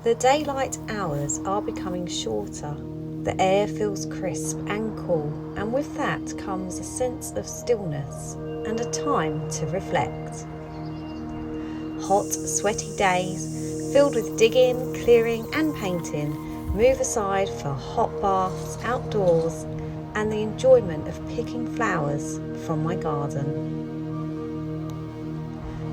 The daylight hours are becoming shorter. The air feels crisp and cool, and with that comes a sense of stillness and a time to reflect. Hot, sweaty days, filled with digging, clearing and painting, move aside for hot baths outdoors and the enjoyment of picking flowers from my garden.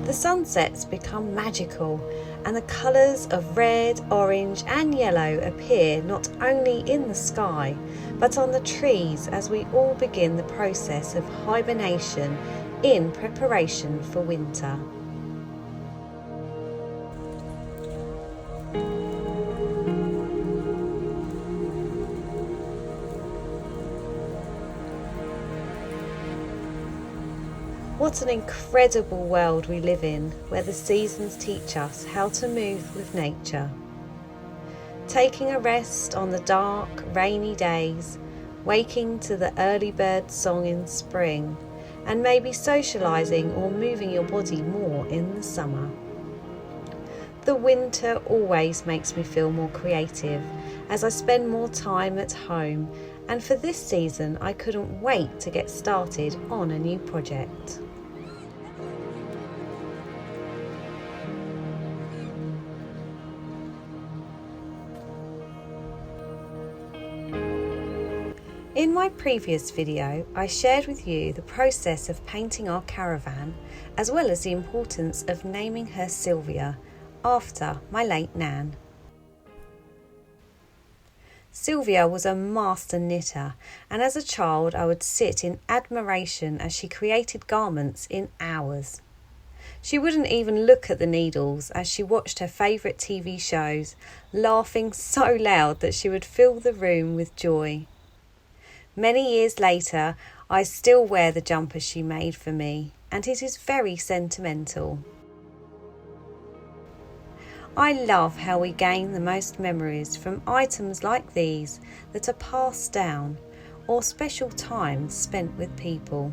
The sunsets become magical, and the colours of red, orange and yellow appear not only in the sky, but on the trees as we all begin the process of hibernation in preparation for winter. What an incredible world we live in, where the seasons teach us how to move with nature. Taking a rest on the dark, rainy days, waking to the early bird song in spring, and maybe socialising or moving your body more in the summer. The winter always makes me feel more creative as I spend more time at home, and for this season I couldn't wait to get started on a new project. In my previous video, I shared with you the process of painting our caravan, as well as the importance of naming her Sylvia, after my late Nan. Sylvia was a master knitter, and as a child I would sit in admiration as she created garments in hours. She wouldn't even look at the needles as she watched her favourite TV shows, laughing so loud that she would fill the room with joy. Many years later, I still wear the jumper she made for me, and it is very sentimental. I love how we gain the most memories from items like these that are passed down, or special times spent with people.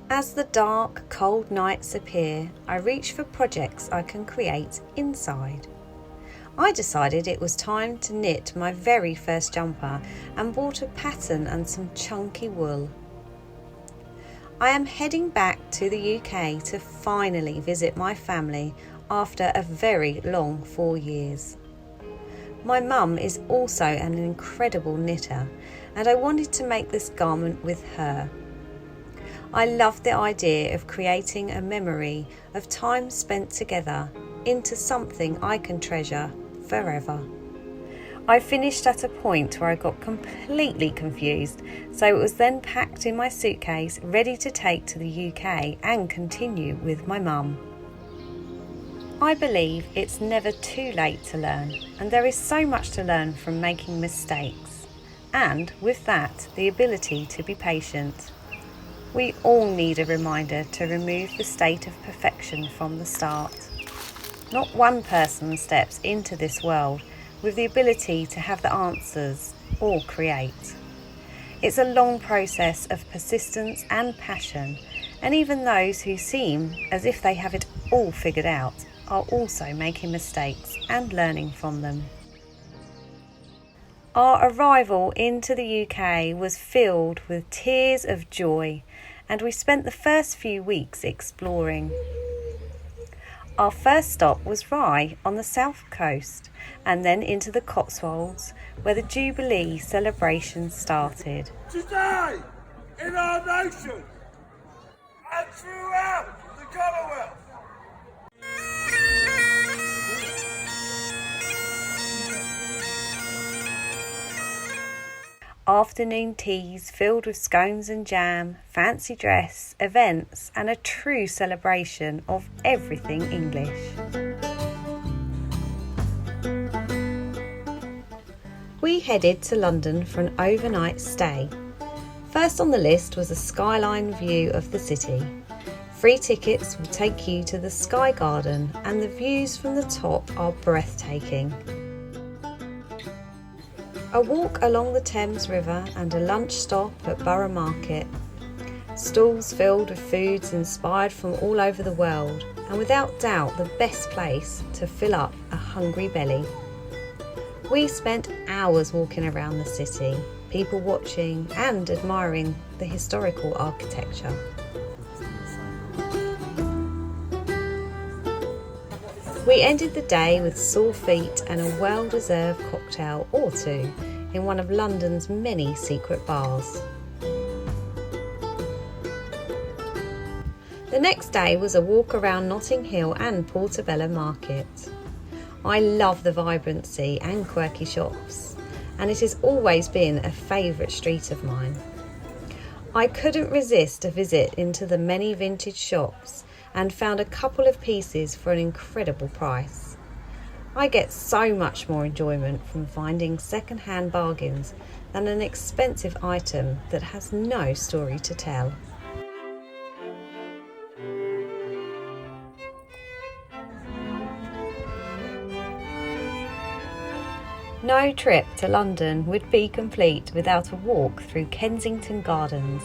As the dark, cold nights appear, I reach for projects I can create inside. I decided it was time to knit my very first jumper and bought a pattern and some chunky wool. I am heading back to the UK to finally visit my family after a very long 4 years. My mum is also an incredible knitter, and I wanted to make this garment with her. I loved the idea of creating a memory of time spent together into something I can treasure forever. I finished at a point where I got completely confused, so it was then packed in my suitcase, ready to take to the UK and continue with my mum. I believe it's never too late to learn, and there is so much to learn from making mistakes, and with that, the ability to be patient. We all need a reminder to remove the state of perfection from the start. Not one person steps into this world with the ability to have the answers or create. It's a long process of persistence and passion, and even those who seem as if they have it all figured out are also making mistakes and learning from them. Our arrival into the UK was filled with tears of joy, and we spent the first few weeks exploring. Our first stop was Rye on the south coast, and then into the Cotswolds, where the Jubilee celebration started. Today, in our nation, and throughout the Commonwealth, Afternoon teas filled with scones and jam, fancy dress, events, and a true celebration of everything English. We headed to London for an overnight stay. First on the list was a skyline view of the city. Free tickets will take you to the Sky Garden, and the views from the top are breathtaking. A walk along the Thames River and a lunch stop at Borough Market. Stalls filled with foods inspired from all over the world, and without doubt the best place to fill up a hungry belly. We spent hours walking around the city, people watching and admiring the historical architecture. We ended the day with sore feet and a well-deserved cocktail or two in one of London's many secret bars. The next day was a walk around Notting Hill and Portobello Market. I love the vibrancy and quirky shops, and it has always been a favourite street of mine. I couldn't resist a visit into the many vintage shops and found a couple of pieces for an incredible price. I get so much more enjoyment from finding second-hand bargains than an expensive item that has no story to tell. No trip to London would be complete without a walk through Kensington Gardens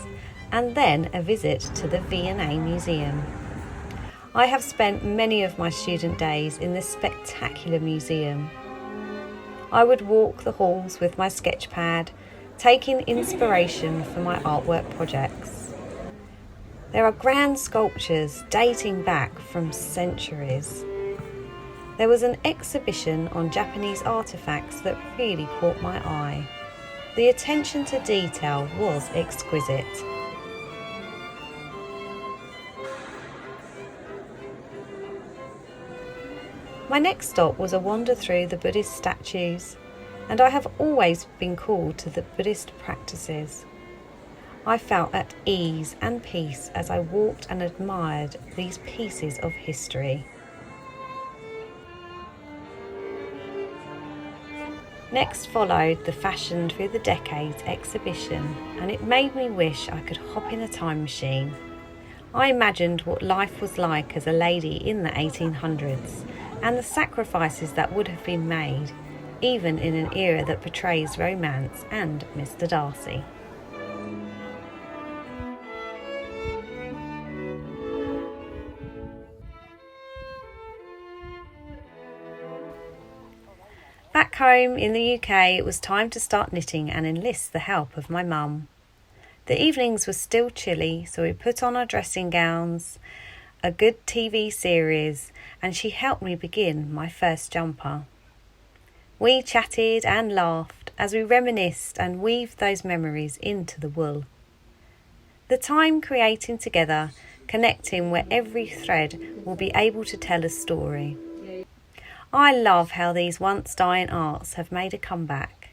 and then a visit to the V&A Museum. I have spent many of my student days in this spectacular museum. I would walk the halls with my sketch pad, taking inspiration for my artwork projects. There are grand sculptures dating back from centuries. There was an exhibition on Japanese artefacts that really caught my eye. The attention to detail was exquisite. My next stop was a wander through the Buddhist statues, and I have always been called to the Buddhist practices. I felt at ease and peace as I walked and admired these pieces of history. Next followed the Fashion Through the Decades exhibition, and it made me wish I could hop in a time machine. I imagined what life was like as a lady in the 1800s and the sacrifices that would have been made, even in an era that portrays romance and Mr. Darcy. Back home in the UK, it was time to start knitting and enlist the help of my mum. The evenings were still chilly, so we put on our dressing gowns, a good TV series, and she helped me begin my first jumper. We chatted and laughed as we reminisced and weaved those memories into the wool. The time creating together, connecting where every thread will be able to tell a story. I love how these once dying arts have made a comeback.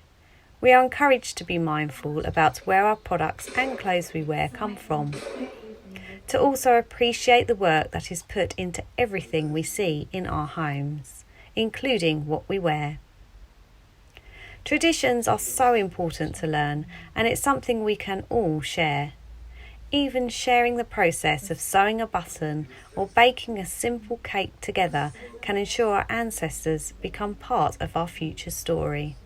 We are encouraged to be mindful about where our products and clothes we wear come from, to also appreciate the work that is put into everything we see in our homes, including what we wear. Traditions are so important to learn, and it's something we can all share. Even sharing the process of sewing a button or baking a simple cake together can ensure our ancestors become part of our future story.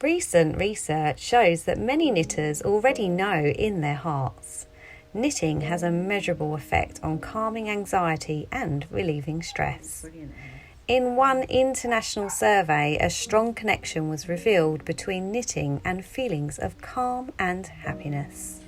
Recent research shows that many knitters already know in their hearts knitting has a measurable effect on calming anxiety and relieving stress. In one international survey, a strong connection was revealed between knitting and feelings of calm and happiness.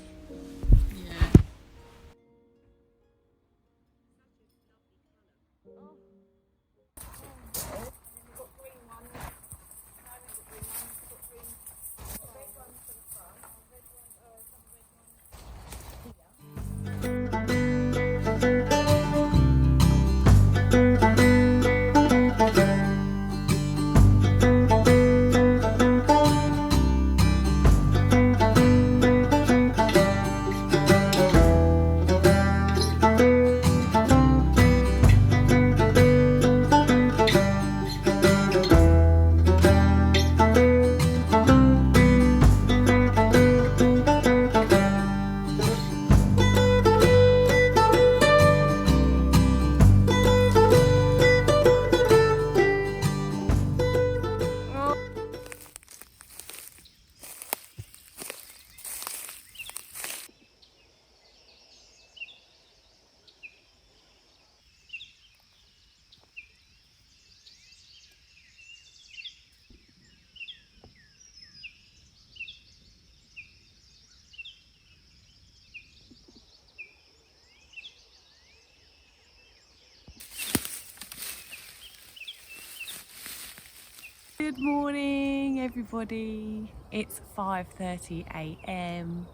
Good morning everybody, it's 5:30 a.m.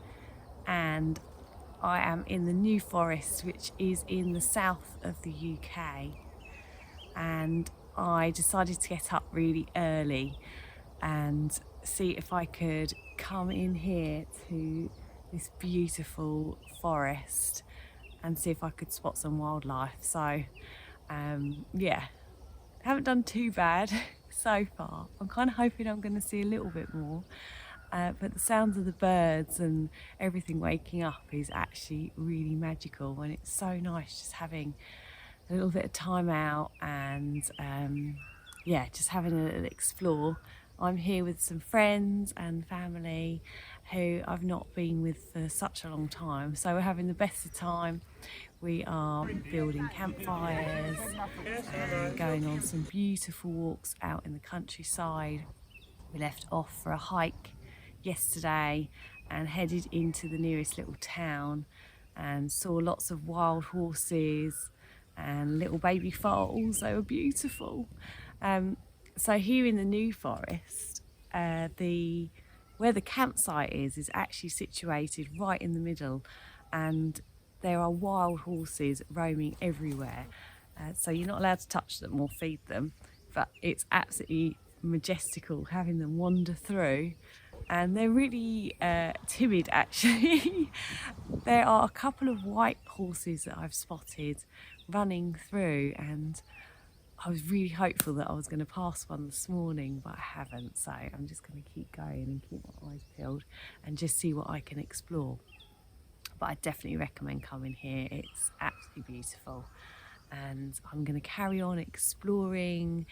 and I am in the New Forest, which is in the south of the UK, and I decided to get up really early and see if I could come in here to this beautiful forest and see if I could spot some wildlife. So yeah, haven't done too bad so far. I'm kind of hoping I'm going to see a little bit more, but the sounds of the birds and everything waking up is actually really magical, and it's so nice just having a little bit of time out and yeah, just having a little explore. I'm here with some friends and family who I've not been with for such a long time, so we're having the best of time. We are building campfires and going on some beautiful walks out in the countryside. We left off for a hike yesterday and headed into the nearest little town and saw lots of wild horses and little baby foals. They were beautiful. So here in the New Forest, where the campsite is actually situated right in the middle, and there are wild horses roaming everywhere. So you're not allowed to touch them or feed them, but it's absolutely majestical having them wander through, and they're really timid actually. There are a couple of white horses that I've spotted running through, and I was really hopeful that I was going to pass one this morning, but I haven't, so I'm just going to keep going and keep my eyes peeled and just see what I can explore. But I definitely recommend coming here. It's absolutely beautiful, and I'm going to carry on exploring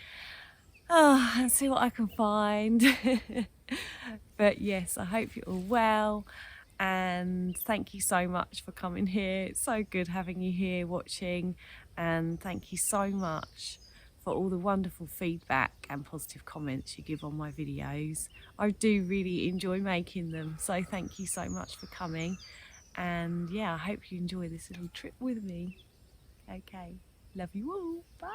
and see what I can find. But yes, I hope you're all well, and thank you so much for coming here. It's so good having you here watching, and thank you so much for all the wonderful feedback and positive comments you give on my videos. I do really enjoy making them, so thank you so much for coming. And yeah, I hope you enjoy this little trip with me. Okay, love you all, bye.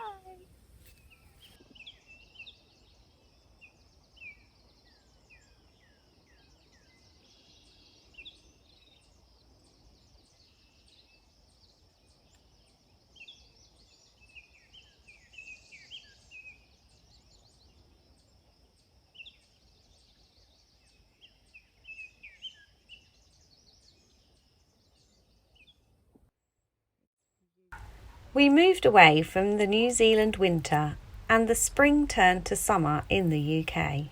We moved away from the New Zealand winter, and the spring turned to summer in the UK.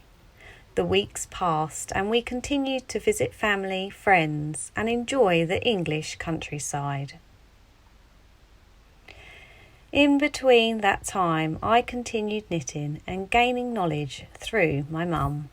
The weeks passed and we continued to visit family, friends, and enjoy the English countryside. In between that time, I continued knitting and gaining knowledge through my mum.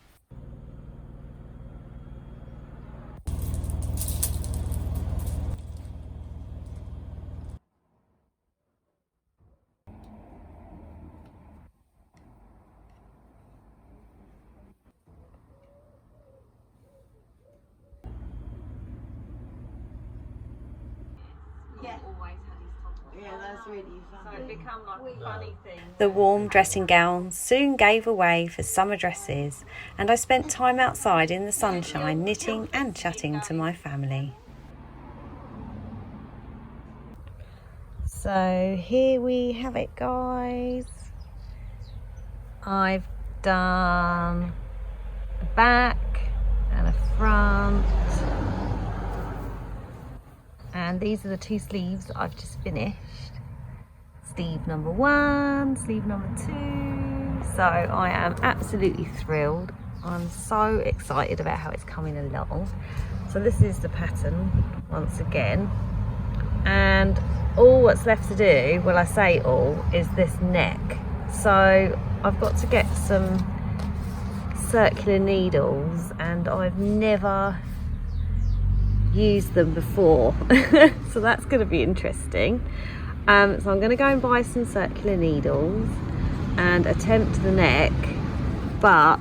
The warm dressing gowns soon gave away for summer dresses, and I spent time outside in the sunshine knitting and chatting to my family. So here we have it, guys. I've done a back and a front, and these are the two sleeves that I've just finished. Sleeve number 1, sleeve number 2. So I am absolutely thrilled. I'm so excited about how it's coming along. So this is the pattern once again, and all what's left to do, well, I say all, is this neck. So I've got to get some circular needles, and I've never used them before. So that's going to be interesting. So I'm going to go and buy some circular needles and attempt the neck, but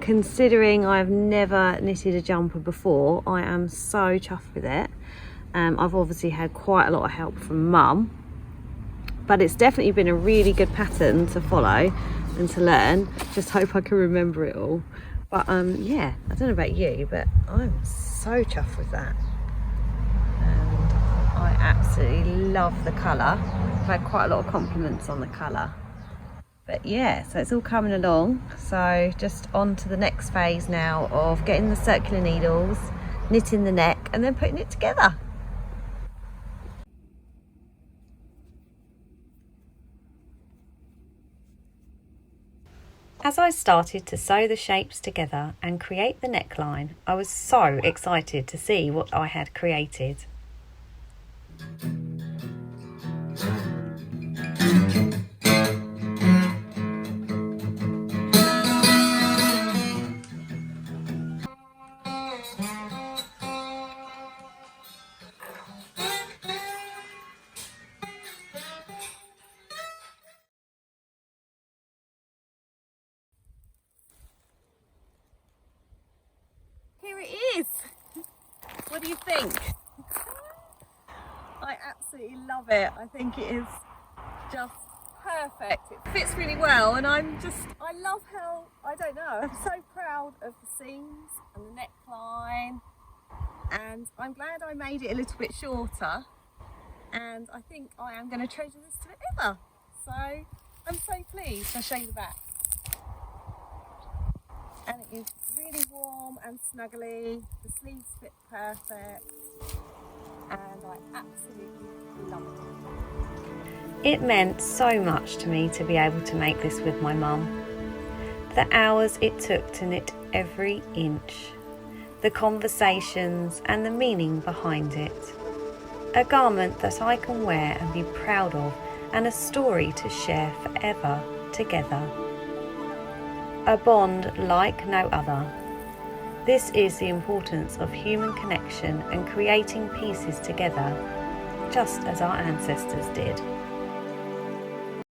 considering I've never knitted a jumper before, I am so chuffed with it. I've obviously had quite a lot of help from Mum, but it's definitely been a really good pattern to follow and to learn. Just hope I can remember it all. But yeah, I don't know about you, but I'm so chuffed with that. And I absolutely love the colour. I've had quite a lot of compliments on the colour. But yeah, so it's all coming along. So just on to the next phase now of getting the circular needles, knitting the neck, and then putting it together. As I started to sew the shapes together and create the neckline, I was so excited to see what I had created. Here it is! What do you think? I absolutely love it. I think it is just perfect. It fits really well, and I love how, I don't know, I'm so proud of the seams and the neckline, and I'm glad I made it a little bit shorter, and I think I am going to treasure this forever. So I'm so pleased. I'll show you the back. And it is really warm and snuggly. The sleeves fit perfect, and I absolutely love it. It meant so much to me to be able to make this with my mum. The hours it took to knit every inch, the conversations and the meaning behind it. A garment that I can wear and be proud of, and a story to share forever together. A bond like no other. This is the importance of human connection and creating pieces together, just as our ancestors did.